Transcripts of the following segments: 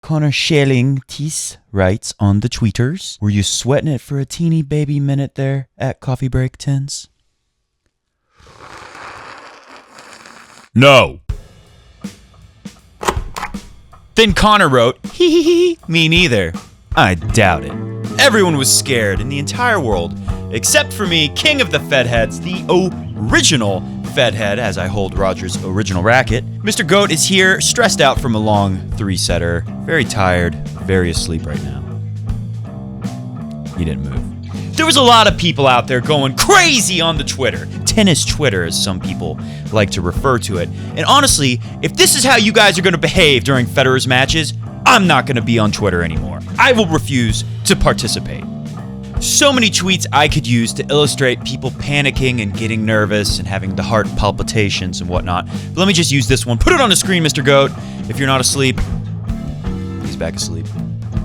Connor Schellingtis writes on the tweeters, were you sweating it for a teeny baby minute there at Coffee Break Tins? No. Then Connor wrote, hee hee hee, me neither. I doubt it. Everyone was scared in the entire world, except for me, king of the Fedheads, the original Fedhead, as I hold Roger's original racket. Mr. Goat is here, stressed out from a long 3-setter, very tired, very asleep right now. He didn't move. There was a lot of people out there going crazy on the Twitter. Tennis Twitter, as some people like to refer to it. And honestly, if this is how you guys are going to behave during Federer's matches, I'm not going to be on Twitter anymore. I will refuse to participate. So many tweets I could use to illustrate people panicking and getting nervous and having the heart palpitations and whatnot. But let me just use this one. Put it on the screen, Mr. Goat. If you're not asleep, he's back asleep.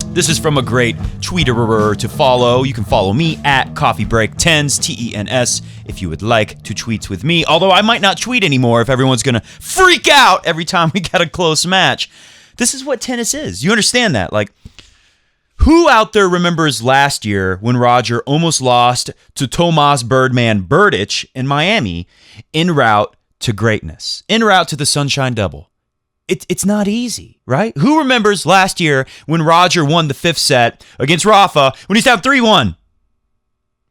This is from a great tweeterer to follow. You can follow me at CoffeeBreak10s, TENS, if you would like to tweet with me. Although I might not tweet anymore if everyone's going to freak out every time we get a close match. This is what tennis is. You understand that? Like, who out there remembers last year when Roger almost lost to Tomas Birdman Berdych in Miami en route to greatness, en route to the Sunshine Double? It's not easy, right? Who remembers last year when Roger won the 5th set against Rafa when he's down 3-1?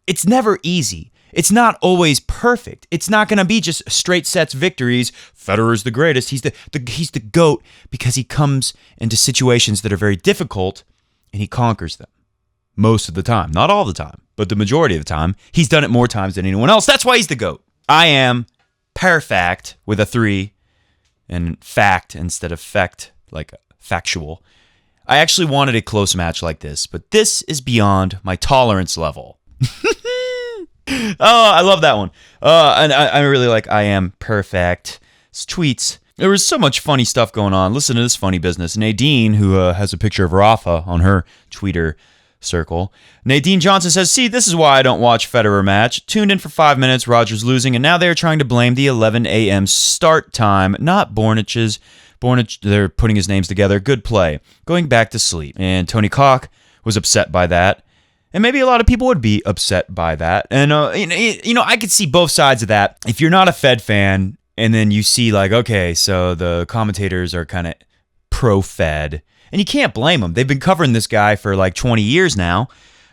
It's never easy. It's not always perfect. It's not going to be just straight sets victories. Federer's the greatest. He's the GOAT because he comes into situations that are very difficult and he conquers them most of the time. Not all the time, but the majority of the time. He's done it more times than anyone else. That's why he's the GOAT. I am perfect with a 3 and fact instead of fact, like factual. I actually wanted a close match like this, but this is beyond my tolerance level. Oh, I love that one. And I really like I am perfect. It's tweets. There was so much funny stuff going on. Listen to this funny business. Nadine, who has a picture of Rafa on her Twitter circle. Nadine Johnson says, see, this is why I don't watch Federer match. Tuned in for 5 minutes, Roger's losing, and now they're trying to blame the 11 a.m. start time, not Bornich's. Bornich, they're putting his names together. Good play. Going back to sleep. And Tony Koch was upset by that. And maybe a lot of people would be upset by that. And, I could see both sides of that. If you're not a Fed fan, and then you see like, okay, so the commentators are kind of pro-Fed. And you can't blame them. They've been covering this guy for like 20 years now.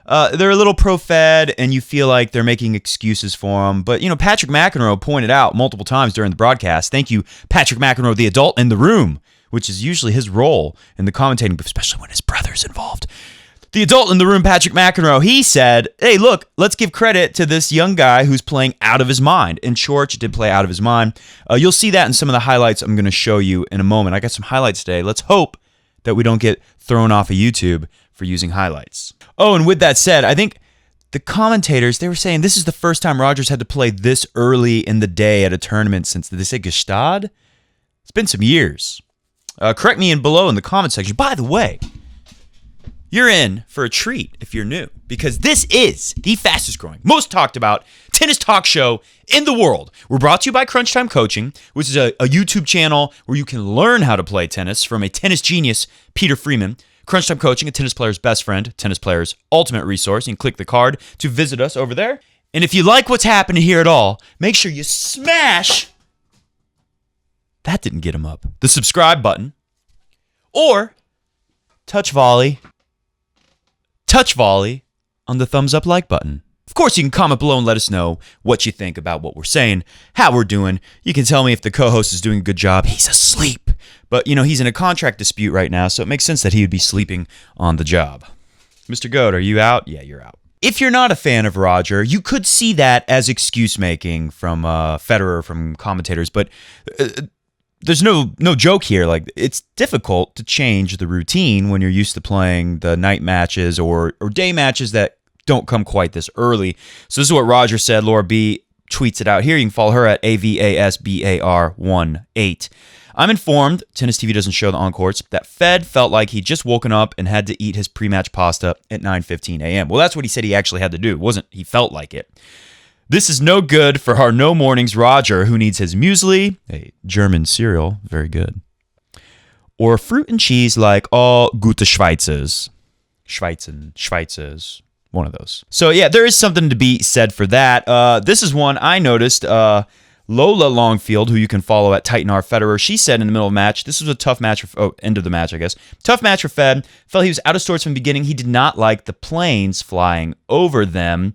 They're a little pro-Fed, and you feel like they're making excuses for him. But, Patrick McEnroe pointed out multiple times during the broadcast, thank you, Patrick McEnroe, the adult in the room, which is usually his role in the commentating, especially when his brother's involved. The adult in the room, Patrick McEnroe, he said, hey, look, let's give credit to this young guy who's playing out of his mind. And Chorch did play out of his mind. You'll see that in some of the highlights I'm going to show you in a moment. I got some highlights today. Let's hope that we don't get thrown off of YouTube for using highlights. Oh, and with that said, I think the commentators, they were saying this is the first time Rogers had to play this early in the day at a tournament since, did they say Gestad? It's been some years. Correct me below in the comment section. By the way, you're in for a treat if you're new, because this is the fastest growing, most talked about tennis talk show in the world. We're brought to you by Crunch Time Coaching, which is a YouTube channel where you can learn how to play tennis from a tennis genius, Peter Freeman. Crunch Time Coaching, a tennis player's best friend, tennis player's ultimate resource. You can click the card to visit us over there. And if you like what's happening here at all, make sure you smash, that didn't get him up, the subscribe button, or touch volley on the thumbs up like button. Of course, you can comment below and let us know what you think about what we're saying, how we're doing. You can tell me if the co-host is doing a good job. He's asleep. But, he's in a contract dispute right now, so it makes sense that he would be sleeping on the job. Mr. Goat, are you out? Yeah, you're out. If you're not a fan of Roger, you could see that as excuse-making from Federer, from commentators, but there's no joke here. Like, it's difficult to change the routine when you're used to playing the night matches or day matches that don't come quite this early. So this is what Roger said. Laura B tweets it out here. You can follow her at AVASBAR18. I'm informed, Tennis TV doesn't show the encores, that Fed felt like he'd just woken up and had to eat his pre-match pasta at 9:15 a.m. Well, that's what he said he actually had to do. It wasn't he felt like it. This is no good for our no mornings Roger, who needs his muesli, a German cereal, very good, or fruit and cheese like all gute Schweizers. Schweizers. One of those. So yeah, there is something to be said for that. This is one I noticed. Lola Longfield, who you can follow at Titan R Federer, she said in the middle of the match, this was a tough match, end of the match, I guess. Tough match for Fed. Felt he was out of sorts from the beginning. He did not like the planes flying over them.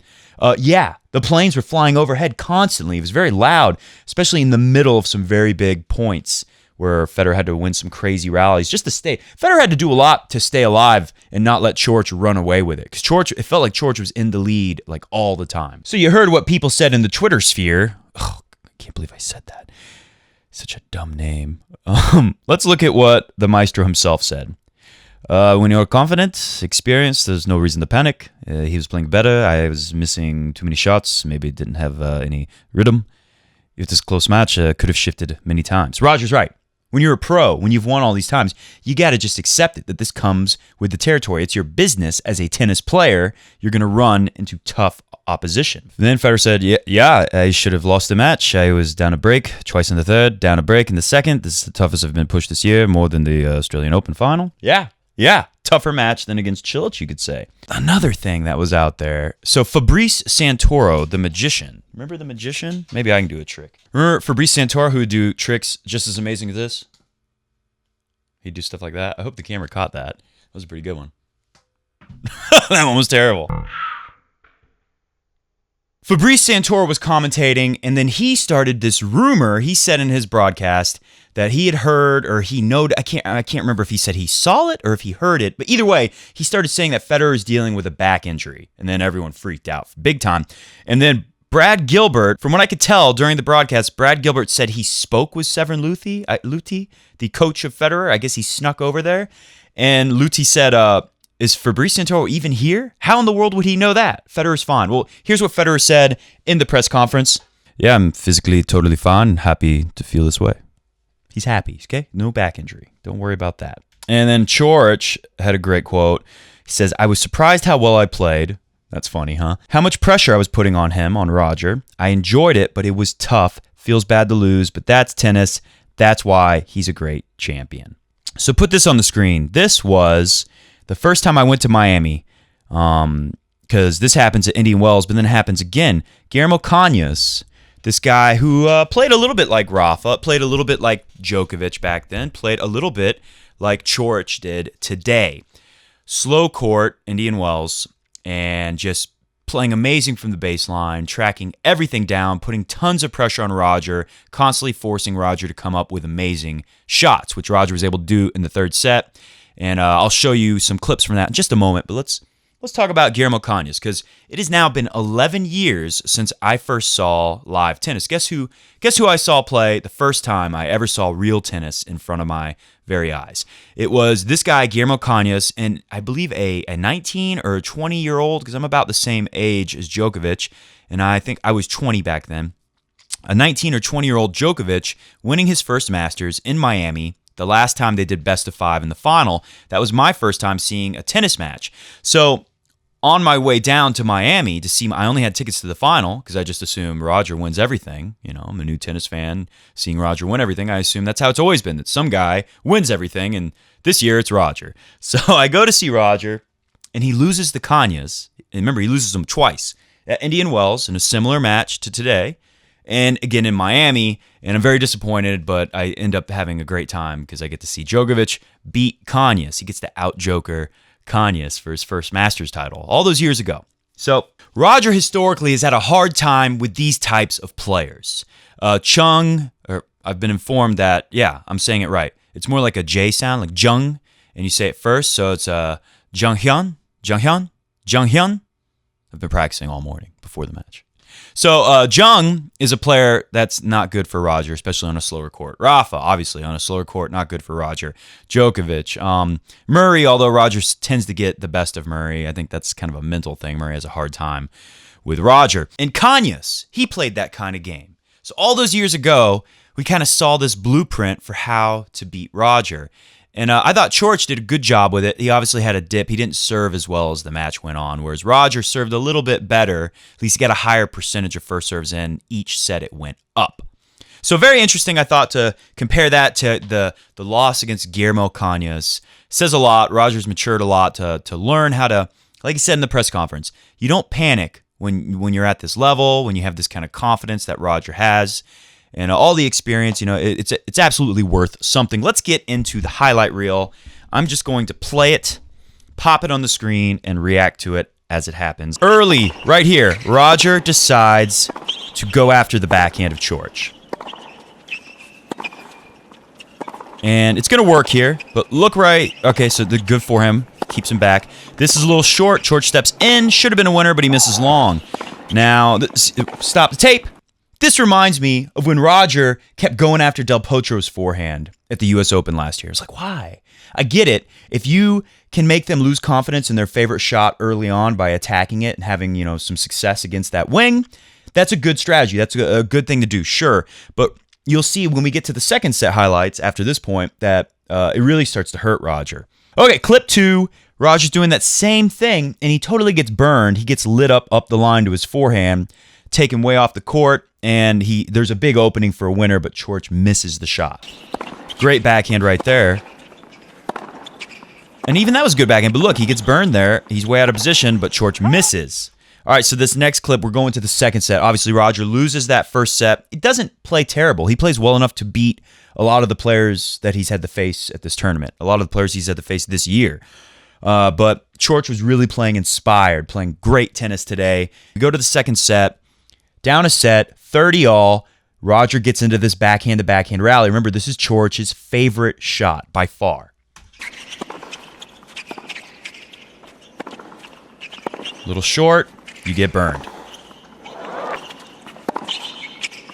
Yeah, the planes were flying overhead constantly. It was very loud, especially in the middle of some very big points where Federer had to win some crazy rallies just to stay. Federer had to do a lot to stay alive and not let Coric run away with it. Because it felt like Coric was in the lead like all the time. So you heard what people said in the Twitter sphere. Oh, I can't believe I said that. Such a dumb name. Let's look at what the maestro himself said. When you're confident, experienced, there's no reason to panic. He was playing better. I was missing too many shots. Maybe didn't have any rhythm. If this close match could have shifted many times. Roger's right. When you're a pro, when you've won all these times, you got to just accept it, that this comes with the territory. It's your business as a tennis player. You're going to run into tough opposition. And then Federer said, yeah, I should have lost the match. I was down a break twice in the third, down a break in the second. This is the toughest I've been pushed this year, more than the Australian Open final. Yeah, tougher match than against Cilic, you could say. Another thing that was out there. So Fabrice Santoro, the magician. Remember the magician? Maybe I can do a trick. Remember Fabrice Santoro, who would do tricks just as amazing as this? He'd do stuff like that. I hope the camera caught that. That was a pretty good one. That one was terrible. Fabrice Santoro was commentating, and then he started this rumor. He said in his broadcast that he had heard, or he knowed, I can't remember if he said he saw it or if he heard it, but either way, he started saying that Federer is dealing with a back injury, and then everyone freaked out big time. And then Brad Gilbert, from what I could tell during the broadcast, Brad Gilbert said he spoke with Severin Luthi, the coach of Federer. I guess he snuck over there, and Luthi said, is Fabrice Santoro even here? How in the world would he know that? Federer's fine. Well, here's what Federer said in the press conference. Yeah, I'm physically totally fine. Happy to feel this way. He's happy, okay? No back injury. Don't worry about that. And then Coric had a great quote. He says, I was surprised how well I played. That's funny, huh? How much pressure I was putting on him, on Roger. I enjoyed it, but it was tough. Feels bad to lose, but that's tennis. That's why he's a great champion. So put this on the screen. This was the first time I went to Miami, because this happens at Indian Wells, but then it happens again. Guillermo Cañas, this guy who played a little bit like Rafa, played a little bit like Djokovic back then, played a little bit like Coric did today. Slow court, Indian Wells, and just playing amazing from the baseline, tracking everything down, putting tons of pressure on Roger, constantly forcing Roger to come up with amazing shots, which Roger was able to do in the third set. And I'll show you some clips from that in just a moment. But let's talk about Guillermo Cañas, because it has now been 11 years since I first saw live tennis. Guess who I saw play the first time I ever saw real tennis in front of my very eyes? It was this guy, Guillermo Cañas, and I believe a 19 or a 20-year-old, because I'm about the same age as Djokovic, and I think I was 20 back then. A 19 or 20-year-old Djokovic winning his first Masters in Miami. The last time they did best of 5 in the final, that was my first time seeing a tennis match. So on my way down to Miami to see, I only had tickets to the final because I just assumed Roger wins everything. You know, I'm a new tennis fan. Seeing Roger win everything, I assume that's how it's always been, that some guy wins everything, and this year it's Roger. So I go to see Roger, and he loses the Cañas. And remember, he loses them twice. At Indian Wells in a similar match to today, and again in Miami, and I'm very disappointed, but I end up having a great time because I get to see Djokovic beat Cañas. He gets to out-joker Cañas for his first Masters title all those years ago. So Roger historically has had a hard time with these types of players. I've been informed that, yeah, I'm saying it right. It's more like a J sound, like Jung, and you say it first, so it's Junghyun. I've been practicing all morning before the match. So Jung is a player that's not good for Roger, especially on a slower court. Rafa, obviously, on a slower court, not good for Roger. Djokovic. Murray, although Roger tends to get the best of Murray. I think that's kind of a mental thing. Murray has a hard time with Roger. And Cañas, he played that kind of game. So all those years ago, we kind of saw this blueprint for how to beat Roger. And I thought Coric did a good job with it. He obviously had a dip. He didn't serve as well as the match went on, whereas Roger served a little bit better. At least he got a higher percentage of first serves in. Each set it went up. So very interesting, I thought, to compare that to the loss against Guillermo Cañas. Says a lot. Roger's matured a lot to learn how to, like he said in the press conference, you don't panic when you're at this level, when you have this kind of confidence that Roger has. And all the experience, it's absolutely worth something. Let's get into the highlight reel. I'm just going to play it, pop it on the screen, and react to it as it happens. Early, right here, Roger decides to go after the backhand of Coric. And it's going to work here, but look right. Okay, so good for him. Keeps him back. This is a little short. Coric steps in. Should have been a winner, but he misses long. Now, stop the tape. This reminds me of when Roger kept going after Del Potro's forehand at the U.S. Open last year. It's like, why? I get it. If you can make them lose confidence in their favorite shot early on by attacking it and having, some success against that wing, that's a good strategy. That's a good thing to do, sure. But you'll see when we get to the second set highlights after this point that it really starts to hurt Roger. Okay, clip 2. Roger's doing that same thing, and he totally gets burned. He gets lit up the line to his forehand, taken way off the court, and there's a big opening for a winner, but Coric misses the shot. Great backhand right there. And even that was a good backhand, but look, he gets burned there. He's way out of position, but Coric misses. All right, so this next clip, we're going to the second set. Obviously, Roger loses that first set. It doesn't play terrible. He plays well enough to beat a lot of the players that he's had to face at this tournament, a lot of the players he's had to face this year. But Coric was really playing inspired, playing great tennis today. We go to the second set, down a set, 30-all. Roger gets into this backhand-to-backhand rally. Remember, this is Coric's favorite shot by far. Little short, you get burned.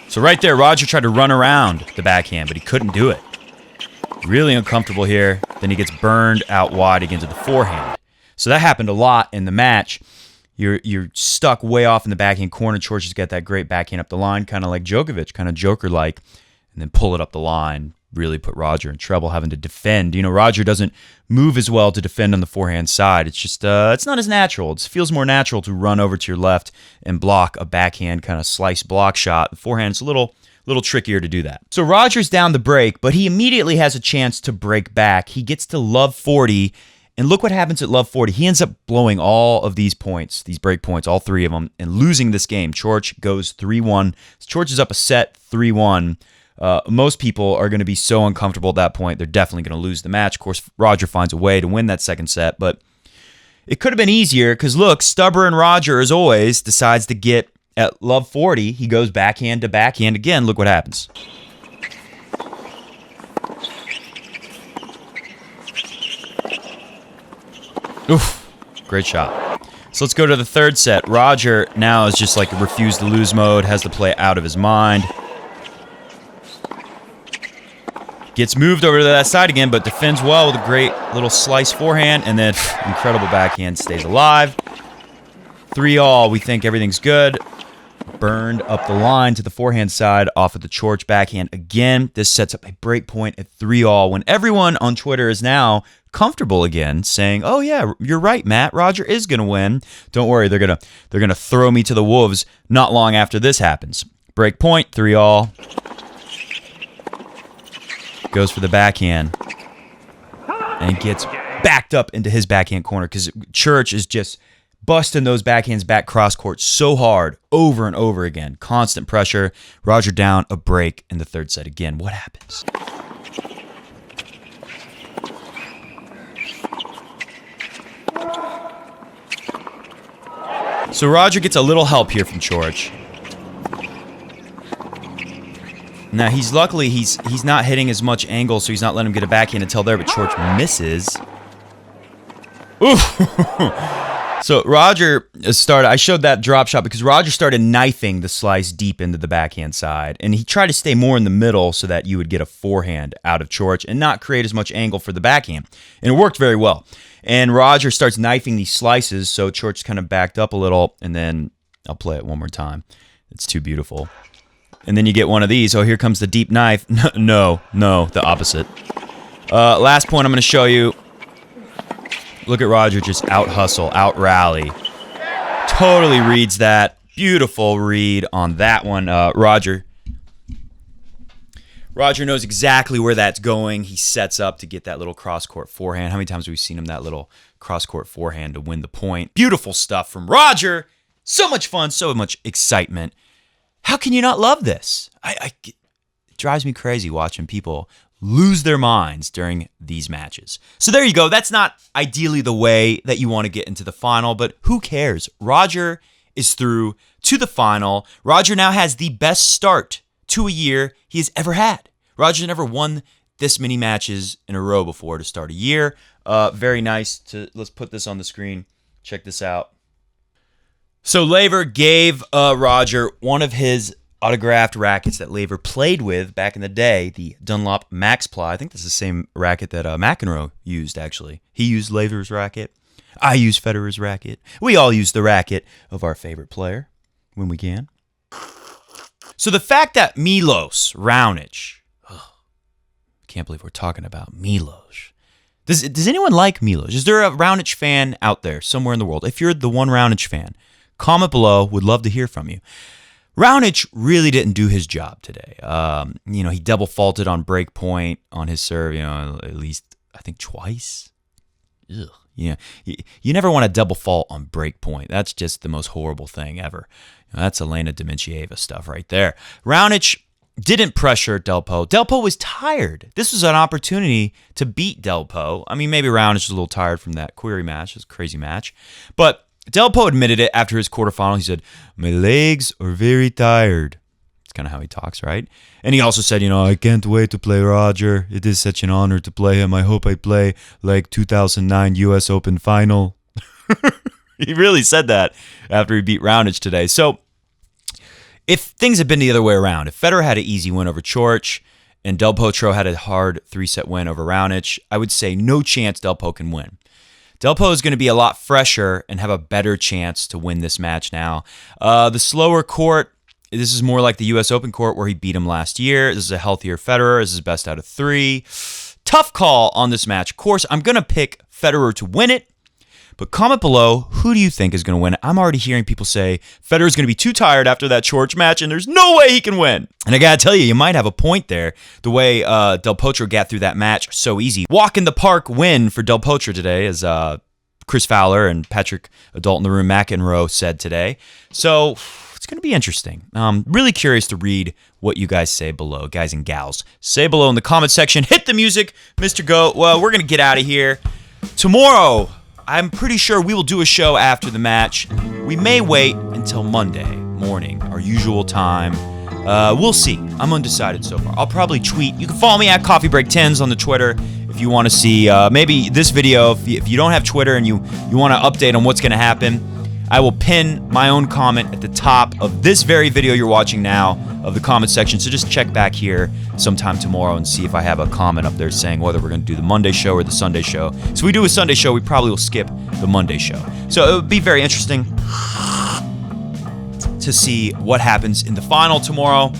So right there, Roger tried to run around the backhand, but he couldn't do it. Really uncomfortable here. Then he gets burned out wide again to the forehand. So that happened a lot in the match. You're stuck way off in the backhand corner. Coric has got that great backhand up the line, kind of like Djokovic, kind of Joker-like, and then pull it up the line. Really put Roger in trouble having to defend. Roger doesn't move as well to defend on the forehand side. It's just, it's not as natural. It feels more natural to run over to your left and block a backhand kind of slice block shot. The forehand's a little trickier to do that. So Roger's down the break, but he immediately has a chance to break back. He gets to love 40, and look what happens at love 40. He ends up blowing all of these points, these break points, all three of them, and losing this game. Coric goes 3-1. Coric is up a set, 3-1. Most people are going to be so uncomfortable at that point, they're definitely going to lose the match. Of course, Roger finds a way to win that second set, but it could have been easier because, look, stubborn Roger, as always, decides to get at love 40. He goes backhand to backhand again. Look what happens. Oof, great shot. So let's go to the third set. Roger now is just like refuse to lose mode, has to play out of his mind. Gets moved over to that side again, but defends well with a great little slice forehand, and then incredible backhand, stays alive. 3-all, we think everything's good. Burned up the line to the forehand side off of the Coric backhand again. This sets up a break point at 3-all when everyone on Twitter is now comfortable again, saying, "Oh yeah, you're right, Matt. Roger is going to win. Don't worry, they're gonna throw me to the wolves not long after this happens." Break point, 3-all. Goes for the backhand and gets backed up into his backhand corner because Coric is just busting those backhands back cross court so hard over and over again. Constant pressure. Roger down a break in the third set again. What happens? So Roger gets a little help here from Coric. Now, he's not hitting as much angle, so he's not letting him get a backhand until there, but Coric misses. Ooh! So Roger started, I showed that drop shot because Roger started knifing the slice deep into the backhand side, and he tried to stay more in the middle so that you would get a forehand out of Coric and not create as much angle for the backhand. And it worked very well. And Roger starts knifing these slices, so Coric's kind of backed up a little, and then I'll play it one more time. It's too beautiful. And then you get one of these. Oh, here comes the deep knife. No, the opposite. Last point I'm going to show you. Look at Roger just out-hustle, out-rally. Totally reads that. Beautiful read on that one. Roger Roger knows exactly where that's going. He sets up to get that little cross-court forehand. How many times have we seen him that little cross-court forehand to win the point? Beautiful stuff from Roger. So much fun, so much excitement. How can you not love this? It drives me crazy watching people lose their minds during these matches. So there you go. That's not ideally the way that you want to get into the final, but who cares? Roger is through to the final. Roger now has the best start to a year he has ever had. Roger never won this many matches in a row before to start a year. Very nice. Let's put this on the screen. Check this out. So Laver gave Roger one of his autographed rackets that Laver played with back in the day, the Dunlop Max Ply. I think that's the same racket that McEnroe used, actually. He used Laver's racket. I use Federer's racket. We all use the racket of our favorite player when we can. So the fact that Milos Raonic, I can't believe we're talking about Milos. Does anyone like Milos? Is there a Raonic fan out there somewhere in the world? If you're the one Raonic fan, comment below. Would love to hear from you. Raonic really didn't do his job today. He double faulted on break point on his serve, at least I think twice. Ugh. You never want to double fault on break point. That's just the most horrible thing ever. That's Elena Dimitrieva stuff right there. Raonic didn't pressure DelPO. DelPO was tired. This was an opportunity to beat DelPO. I mean, maybe Raonic was a little tired from that query match. It was a crazy match. But DelPO admitted it after his quarterfinal. He said, "My legs are very tired." It's kind of how he talks, right? And he also said, "I can't wait to play Roger. It is such an honor to play him. I hope I play like 2009 U.S. Open final." He really said that after he beat Raonic today. So if things had been the other way around, if Federer had an easy win over Coric and Del Potro had a hard 3-set win over Raonic, I would say no chance DelPO can win. DelPO is going to be a lot fresher and have a better chance to win this match now. The slower court, this is more like the U.S. Open court where he beat him last year. This is a healthier Federer. This is best out of 3. Tough call on this match. Of course, I'm going to pick Federer to win it. But comment below, who do you think is going to win? I'm already hearing people say Federer's going to be too tired after that Coric match, and there's no way he can win. And I got to tell you might have a point there. The way Del Potro got through that match so easy. Walk in the park win for Del Potro today, as Chris Fowler and Patrick Adult in the Room McEnroe said today. So it's going to be interesting. Really curious to read what you guys say below, guys and gals. Say below in the comment section. Hit the music, Mr. Goat. Well, we're going to get out of here. Tomorrow, I'm pretty sure we will do a show after the match. We may wait until Monday morning, our usual time. We'll see. I'm undecided so far. I'll probably tweet. You can follow me at CoffeeBreak10s on the Twitter if you want to see maybe this video. If you don't have Twitter and you want to update on what's going to happen, I will pin my own comment at the top of this very video you're watching now of the comment section. So just check back here sometime tomorrow and see if I have a comment up there saying whether we're going to do the Monday show or the Sunday show. So if we do a Sunday show, we probably will skip the Monday show. So it would be very interesting to see what happens in the final tomorrow.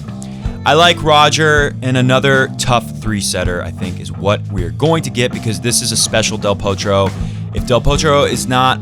I like Roger, and another tough 3-setter, I think, is what we're going to get because this is a special Del Potro. If Del Potro is not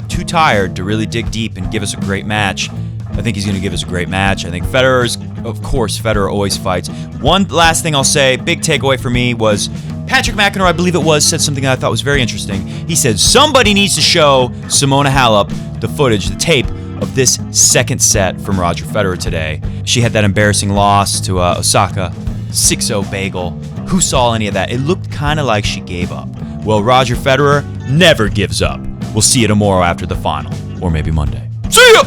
too tired to really dig deep and give us a great match, I think he's going to give us a great match. I think Federer always fights. One last thing I'll say, big takeaway for me was Patrick McEnroe, I believe it was, said something that I thought was very interesting. He said, somebody needs to show Simona Halep the footage, the tape of this second set from Roger Federer today. She had that embarrassing loss to Osaka, 6-0 bagel. Who saw any of that? It looked kind of like she gave up. Well, Roger Federer never gives up. We'll see you tomorrow after the final, or maybe Monday. See ya!